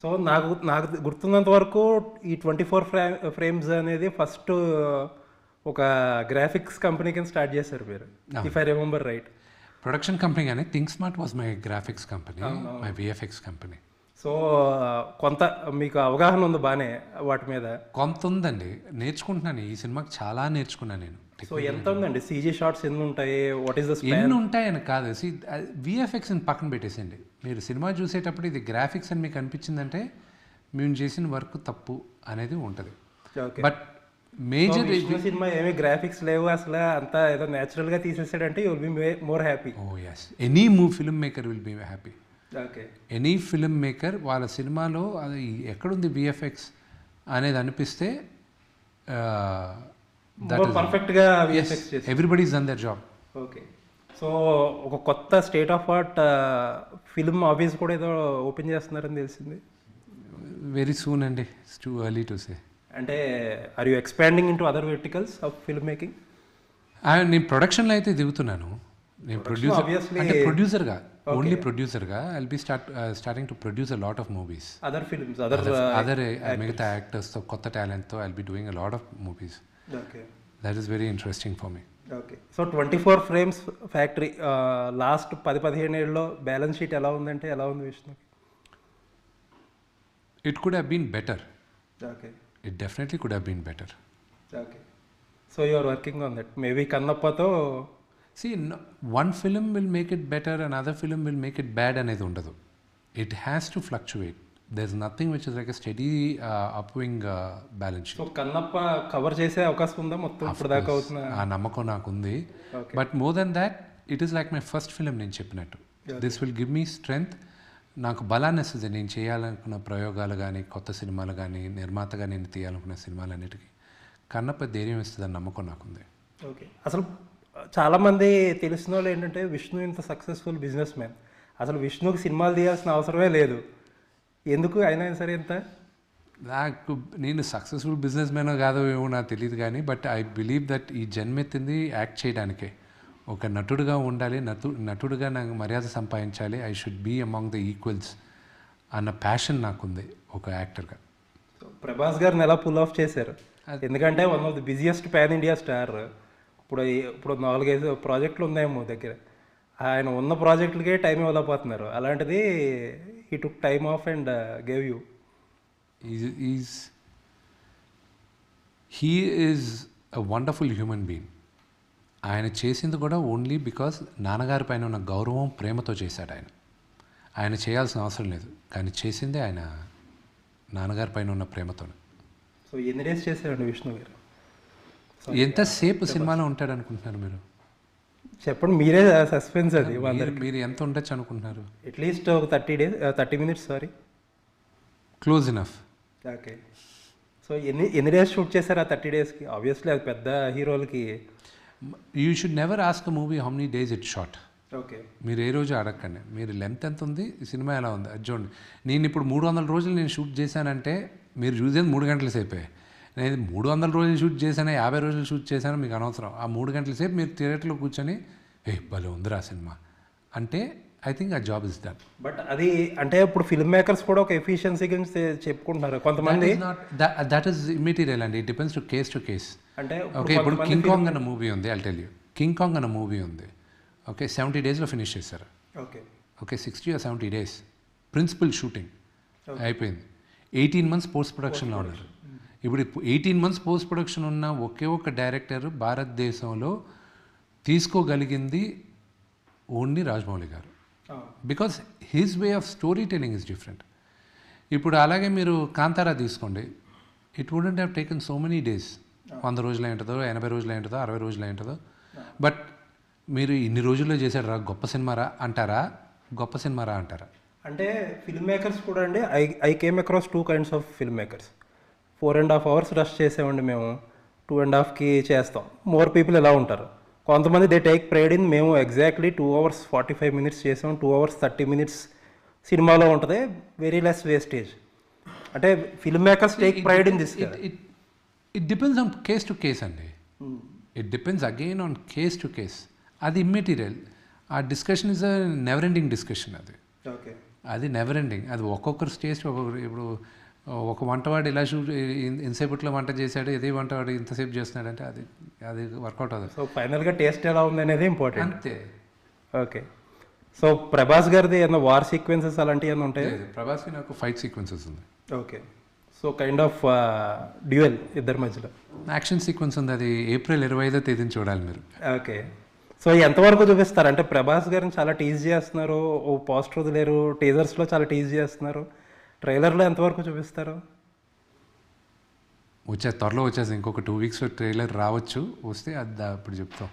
So నాకు నాకు గుర్తున్నంత వరకు ఈ 24 ఫ్రేమ్స్ అనేది ఫస్ట్ ఒక గ్రాఫిక్స్ కంపెనీ కింద స్టార్ట్ చేశారు మీరు, if I remember right. Production company కానీ Think Smart was my graphics company, my VFX company. So కొంత మీకు అవగాహన ఉంది బాగానే వాటి మీద? కొంత ఉందండి, నేర్చుకుంటున్నాను. ఈ సినిమాకి చాలా నేర్చుకున్నాను నేను. సో ఎంత ఉందండి? సీజీ షార్ట్స్ ఎన్ని ఉంటాయి? వాట్ ఈస్ ద ఎన్ని ఉంటాయని కాదు, విఎఫ్ఎక్స్ అని పక్కన పెట్టేసండి. మీరు సినిమా చూసేటప్పుడు ఇది గ్రాఫిక్స్ అని మీకు అనిపించిందంటే మేము చేసిన వర్క్ తప్పు అనేది ఉంటుంది. బట్ మేజర్ సినిమా ఏమి గ్రాఫిక్స్ లేవు అసలు, అంతా ఏదో న్యాచురల్గా తీసేసాడంటే you will be more happy. Oh yes, any film maker will be happy. Any film maker వాళ్ళ సినిమాలో అది ఎక్కడుంది విఎఫ్ఎక్స్ అనేది అనిపిస్తే పర్ఫెక్ట్గా everybody is done their job. Okay. So ఒక కొత్త state of art film office కూడా ఏదో ఓపెన్ చేస్తున్నారని తెలిసింది. వెరీ సూన్ అండి, it's too early to say. అంటే are you expanding in to other verticals of film making? నేను ప్రొడక్షన్లో అయితే దిగుతున్నాను. నేను ప్రొడ్యూసర్గా ఓన్లీ ప్రొడ్యూసర్గా I'll be starting to produce a lot of movies, other films, other మిగతా యాక్టర్స్తో, కొత్త టాలెంట్తో I'll be doing a lot of movies. That is very interesting for me. Okay. So 24 frames factory last 10-15 ఏళ్ళలో balance sheet ఎలా ఉందంటే ఎలా ఉంది Vishnu? It could have been better. Okay. It definitely could have been better. Okay. So you are working on that. Maybe కన్నప్పతో one film will make it better and other film will make it bad అనేది ఉండదు. It has to fluctuate. There is nothing which is like a steady upswing balance sheet. So Kannappa cover చేసే అవకాశం ఉందా మొత్తం ఇప్పుడు దాకా అవుతున్న? ఆ నమ్మకం నాకుంది. But more than that it is like my first film. నేను చెప్పినట్టు this will give me strength. నాకు బలాన్ని ఇస్తుంది. నేను చేయాలనుకున్న ప్రయోగాలు కానీ, కొత్త సినిమాలు కానీ, నిర్మాతగా నేను తీయాలనుకున్న సినిమాలన్నిటికీ కన్నప్ప ధైర్యం ఇస్తుందని నమ్మకం నాకుంది. ఓకే. అసలు చాలామంది తెలిసిన వాళ్ళు ఏంటంటే విష్ణు ఇంత సక్సెస్ఫుల్ బిజినెస్ మ్యాన్, అసలు విష్ణుకి సినిమాలు తీయాల్సిన అవసరమే లేదు, ఎందుకు అయినా సరే ఇంత? నాకు నేను సక్సెస్ఫుల్ బిజినెస్ మ్యానో కాదో ఏమో నాకు తెలియదు కానీ, బట్ ఐ బిలీవ్ దట్ ఈ జన్మెత్తింది యాక్ట్ చేయడానికే. ఒక నటుడుగా ఉండాలి, నటుడుగా నాకు మర్యాద సంపాదించాలి, I should be among the equals అన్న ప్యాషన్ నాకుంది ఒక యాక్టర్గా. సో ప్రభాస్ గారిని ఎలా పుల్ ఆఫ్ చేశారు? ఎందుకంటే one of the busiest pan India star. ఇప్పుడు 4-5 ప్రాజెక్టులు ఉన్నాయేమో దగ్గర. ఆయన ఉన్న ప్రాజెక్టులకే టైం ఇవ్వలేకపోతున్నారు. అలాంటిది he took time of and gave you. He is a wonderful human being. ఆయన చేసింది కూడా ఓన్లీ బికాస్ నాన్నగారి పైన ఉన్న గౌరవం, ప్రేమతో చేశాడు. ఆయన చేయాల్సిన అవసరం లేదు, కానీ చేసిందే ఆయన నాన్నగారి పైన ఉన్న ప్రేమతో. సో ఎన్ని డేస్ చేశారండి విష్ణు గారు? ఎంతసేపు సినిమాలో ఉంటాడు అనుకుంటున్నారు మీరు? చెప్పండి, మీరే సస్పెన్స్ అది. మీరు ఎంత ఉండొచ్చు అనుకుంటున్నారు? అట్లీస్ట్ ఒక 30 minutes. Sorry, close enough. Okay. So ఎన్ని డేస్ షూట్ చేశారు ఆ 30 daysకి? ఆబ్వియస్లీ అది పెద్ద హీరోలకి. You should never ask a movie how many days it shot. Okay. మీరు ఏ రోజు అడగకండి, మీరు లెంత్ ఎంత ఉంది, సినిమా ఎలా ఉంది అది చూడండి. నేను ఇప్పుడు 300 రోజులు నేను షూట్ చేశానంటే మీరు చూసేది 3 గంటల సేపే. నేను 300 రోజులు షూట్ చేశాను, 50 రోజులు షూట్ చేశాను మీకు అనవసరం. ఆ 3 గంటల సేపు మీరు థియేటర్లో కూర్చొని భలే ఉందిరా సినిమా అంటే ఐ థింక్ ఆ జాబ్ ఇస్ డన్. బట్ అది అంటే ఇప్పుడు ఫిల్మ్ మేకర్స్ కూడా ఒక ఎఫిషియన్సీ గురించి చెప్పుకుంటున్నారు కొంతమంది. దట్ ఈస్ ఇమ్మెటీరియల్ అండి, ఇట్ డిపెండ్స్ టు కేస్. అంటే ఓకే, ఇప్పుడు కింగ్ కాంగ్ అన్న మూవీ ఉంది, I'll tell you. King Kong అన్న మూవీ ఉంది, ఓకే, 70 daysలో ఫినిష్ చేశారు. Okay 60 or 70 days principal shooting అయిపోయింది. 18 months పోస్ట్ ప్రొడక్షన్లో ఉన్నారు. ఇప్పుడు 18 months పోస్ట్ ప్రొడక్షన్ ఉన్న ఒకే ఒక డైరెక్టర్ భారతదేశంలో తీసుకోగలిగింది ఓన్లీ రాజమౌళి గారు. Because his way of story telling is different. ఇప్పుడు అలాగే మీరు కాంతారా తీసుకోండి, it wouldn't have taken so many days. 100 రోజులు ఏంటుందో, 80 రోజులు ఏంటుందో, 60 రోజులు ఏంటుందో. బట్ మీరు ఇన్ని రోజుల్లో చేశారా, గొప్ప సినిమారా అంటారా, గొప్ప సినిమారా అంటారా? అంటే ఫిల్మ్ మేకర్స్ కూడా అండి, I came across 2 kinds of film makers. 4.5 hours rush చేసామండి మేము, 2.5కి చేస్తాం. మోర్ పీపుల్ ఎలా ఉంటారు, కొంతమంది దే టేక్ ప్రైడ్ ఇన్ మేము ఎగ్జాక్ట్లీ 2 hours 45 minutes చేసాం, 2 hours 30 minutes సినిమాలో ఉంటుంది, వెరీ లెస్ వేస్టేజ్. అంటే film makers take pride in this. It depends on case to case అండి. It depends again on case to case. అది immaterial. ఆ discussion is a never ending discussion. అది okay. అది never ending. అది ఒక్కొక్కరు stage ఒక్కొక్కరు. ఇప్పుడు ఒక వంటవాడు ఇలా షూట్ ఇంతసేపట్లో వంట చేశాడు, ఇదే వంటవాడు ఇంతసేపు చేస్తున్నాడంటే అది అది వర్కౌట్ అవుతుంది. సో ఫైనల్గా టేస్ట్ ఎలా ఉంది అనేది ఇంపార్టెంట్. అంతే. ఓకే. సో ప్రభాస్ గారిది ఏమన్నా వార్ సీక్వెన్సెస్ అలాంటివి ఏమైనా ఉంటాయి? ప్రభాస్కి నాకు ఫైట్ సీక్వెన్సెస్ ఉంది. Okay. So kind of dual ఇద్దరి మధ్యలో యాక్షన్ సీక్వెన్స్ ఉంది. అది ఏప్రిల్ 25వ తేదీని చూడాలి మీరు. ఓకే. సో ఎంతవరకు చూపిస్తారు? అంటే ప్రభాస్ గారిని చాలా టీజ్ చేస్తున్నారు, ఓ పోస్టర్ వదిలేరు, టీజర్స్లో చాలా టీజ్ చేస్తున్నారు, ట్రైలర్లో ఎంతవరకు చూపిస్తారు? త్వరలో వచ్చేసి ఇంకొక 2 weeks ట్రైలర్ రావచ్చు. వస్తే అది అప్పుడు చెప్తాం.